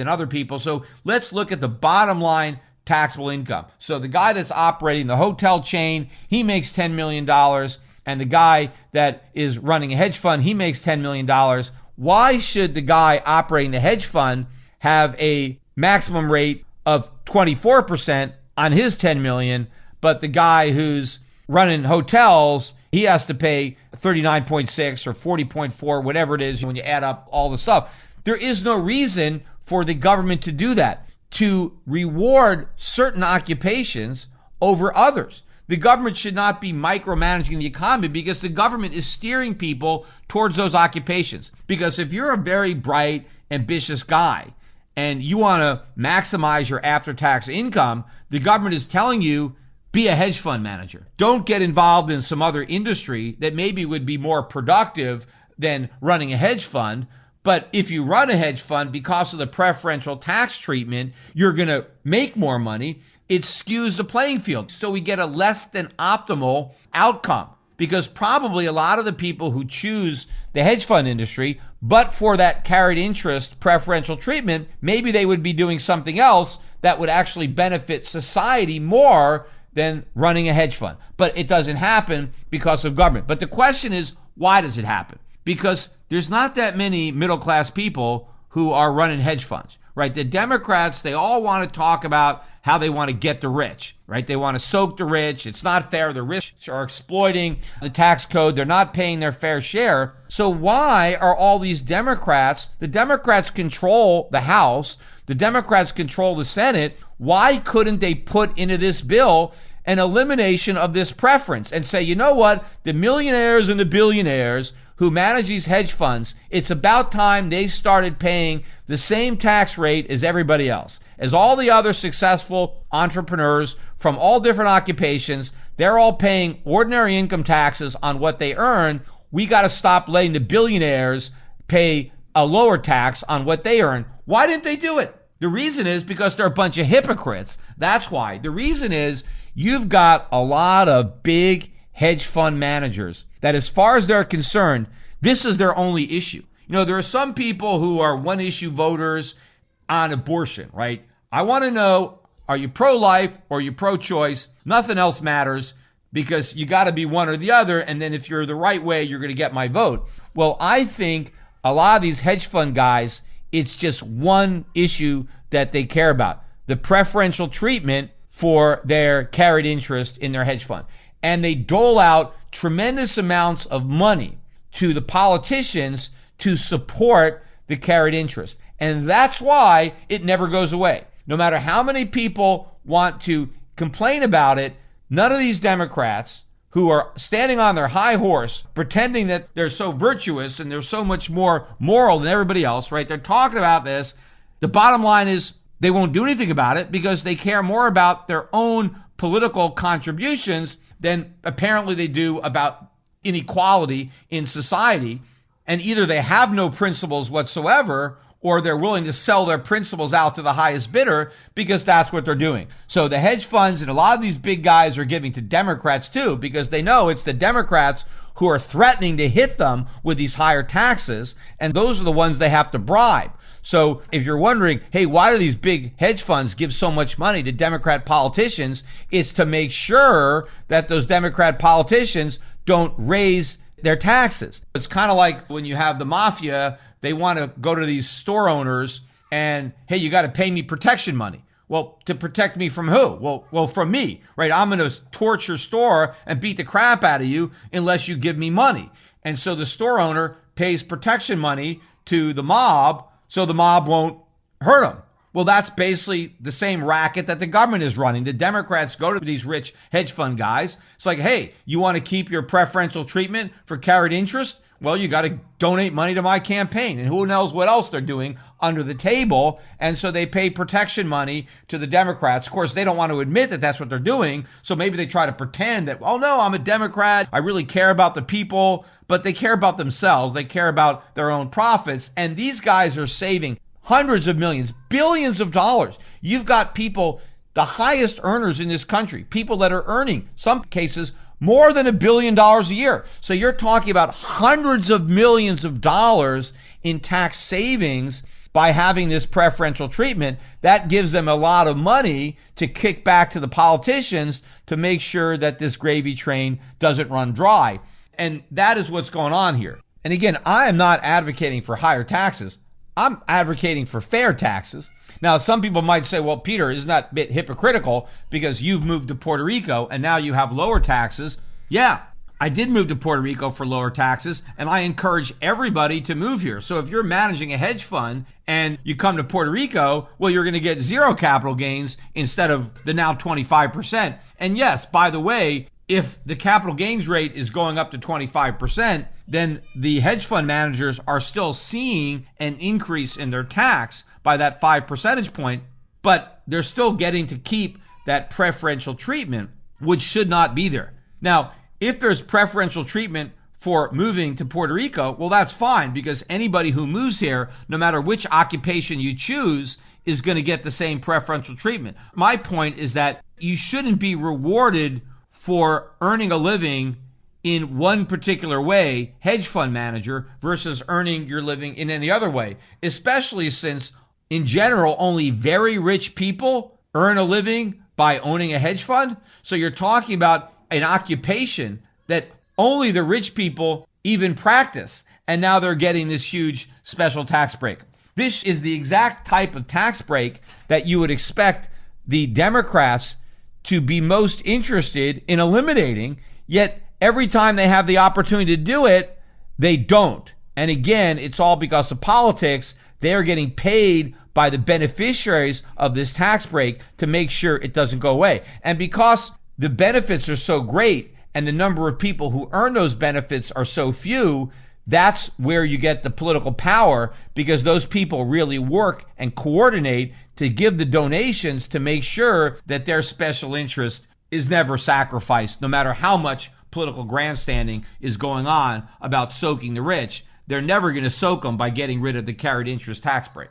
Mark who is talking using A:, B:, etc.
A: than other people. So let's look at the bottom line taxable income. So the guy that's operating the hotel chain, he makes $10 million. And the guy that is running a hedge fund, he makes $10 million. Why should the guy operating the hedge fund have a maximum rate of 24% on his 10 million, but the guy who's running hotels, he has to pay 39.6 or 40.4, whatever it is when you add up all the stuff? There is no reason for the government to do that, to reward certain occupations over others. The government should not be micromanaging the economy because the government is steering people towards those occupations. Because if you're a very bright, ambitious guy and you want to maximize your after-tax income, the government is telling you, be a hedge fund manager. Don't get involved in some other industry that maybe would be more productive than running a hedge fund. But if you run a hedge fund, because of the preferential tax treatment, you're going to make more money. It skews the playing field. So we get a less than optimal outcome, because probably a lot of the people who choose the hedge fund industry, but for that carried interest preferential treatment, maybe they would be doing something else that would actually benefit society more than running a hedge fund. But it doesn't happen because of government. But the question is, why does it happen? Because there's not that many middle-class people who are running hedge funds, right? The Democrats, they all want to talk about how they want to get the rich, right? They want to soak the rich. It's not fair. The rich are exploiting the tax code. They're not paying their fair share. So why are all these Democrats, the Democrats control the House, the Democrats control the Senate, why couldn't they put into this bill an elimination of this preference and say, you know what, the millionaires and the billionaires who manage these hedge funds, it's about time they started paying the same tax rate as everybody else. As all the other successful entrepreneurs from all different occupations, they're all paying ordinary income taxes on what they earn. We got to stop letting the billionaires pay a lower tax on what they earn. Why didn't they do it? The reason is because they're a bunch of hypocrites. That's why. The reason is you've got a lot of big hedge fund managers that, as far as they're concerned, this is their only issue. You know, there are some people who are one-issue voters on abortion, right? I want to know, are you pro-life or are you pro-choice? Nothing else matters, because you got to be one or the other, and then if you're the right way, you're going to get my vote. Well, I think a lot of these hedge fund guys, it's just one issue that they care about: the preferential treatment for their carried interest in their hedge fund. And they dole out tremendous amounts of money to the politicians to support the carried interest. And that's why it never goes away. No matter how many people want to complain about it, none of these Democrats who are standing on their high horse, pretending that they're so virtuous and they're so much more moral than everybody else, right? They're talking about this. The bottom line is they won't do anything about it because they care more about their own political contributions than apparently they do about inequality in society. And either they have no principles whatsoever, or they're willing to sell their principles out to the highest bidder, because that's what they're doing. So the hedge funds and a lot of these big guys are giving to Democrats too, because they know it's the Democrats who are threatening to hit them with these higher taxes, and those are the ones they have to bribe. So if you're wondering, hey, why do these big hedge funds give so much money to Democrat politicians? It's to make sure that those Democrat politicians don't raise their taxes. It's kind of like when you have the mafia, they want to go to these store owners and, hey, you got to pay me protection money. Well, to protect me from who? Well, from me, right? I'm going to torch your store and beat the crap out of you unless you give me money. And so the store owner pays protection money to the mob so the mob won't hurt them. Well, that's basically the same racket that the government is running. The Democrats go to these rich hedge fund guys. It's like, hey, you want to keep your preferential treatment for carried interest? Well, you got to donate money to my campaign. And who knows what else they're doing under the table. And so they pay protection money to the Democrats. Of course, they don't want to admit that that's what they're doing. So maybe they try to pretend that, oh, no, I'm a Democrat. I really care about the people. But they care about themselves. They care about their own profits. And these guys are saving hundreds of millions, billions of dollars. You've got people, the highest earners in this country, people that are earning, some cases, more than $1 billion a year. So you're talking about hundreds of millions of dollars in tax savings by having this preferential treatment, that gives them a lot of money to kick back to the politicians to make sure that this gravy train doesn't run dry. And that is what's going on here. And again, I am not advocating for higher taxes. I'm advocating for fair taxes. Now, some people might say, well, Peter, isn't that a bit hypocritical because you've moved to Puerto Rico and now you have lower taxes? Yeah, I did move to Puerto Rico for lower taxes, and I encourage everybody to move here. So if you're managing a hedge fund and you come to Puerto Rico, well, you're going to get zero capital gains instead of the now 25%. And yes, by the way, if the capital gains rate is going up to 25%, then the hedge fund managers are still seeing an increase in their tax by that 5 percentage point, but they're still getting to keep that preferential treatment, which should not be there. Now, if there's preferential treatment for moving to Puerto Rico, well, that's fine, because anybody who moves here, no matter which occupation you choose, is going to get the same preferential treatment. My point is that you shouldn't be rewarded for earning a living in one particular way, hedge fund manager, versus earning your living in any other way, especially since in general, only very rich people earn a living by owning a hedge fund. So you're talking about an occupation that only the rich people even practice. And now they're getting this huge special tax break. This is the exact type of tax break that you would expect the Democrats to be most interested in eliminating. Yet every time they have the opportunity to do it, they don't. And again, it's all because of politics. They are getting paid by the beneficiaries of this tax break to make sure it doesn't go away. And because the benefits are so great and the number of people who earn those benefits are so few, that's where you get the political power, because those people really work and coordinate to give the donations to make sure that their special interest is never sacrificed, no matter how much political grandstanding is going on about soaking the rich. They're never going to soak them by getting rid of the carried interest tax break.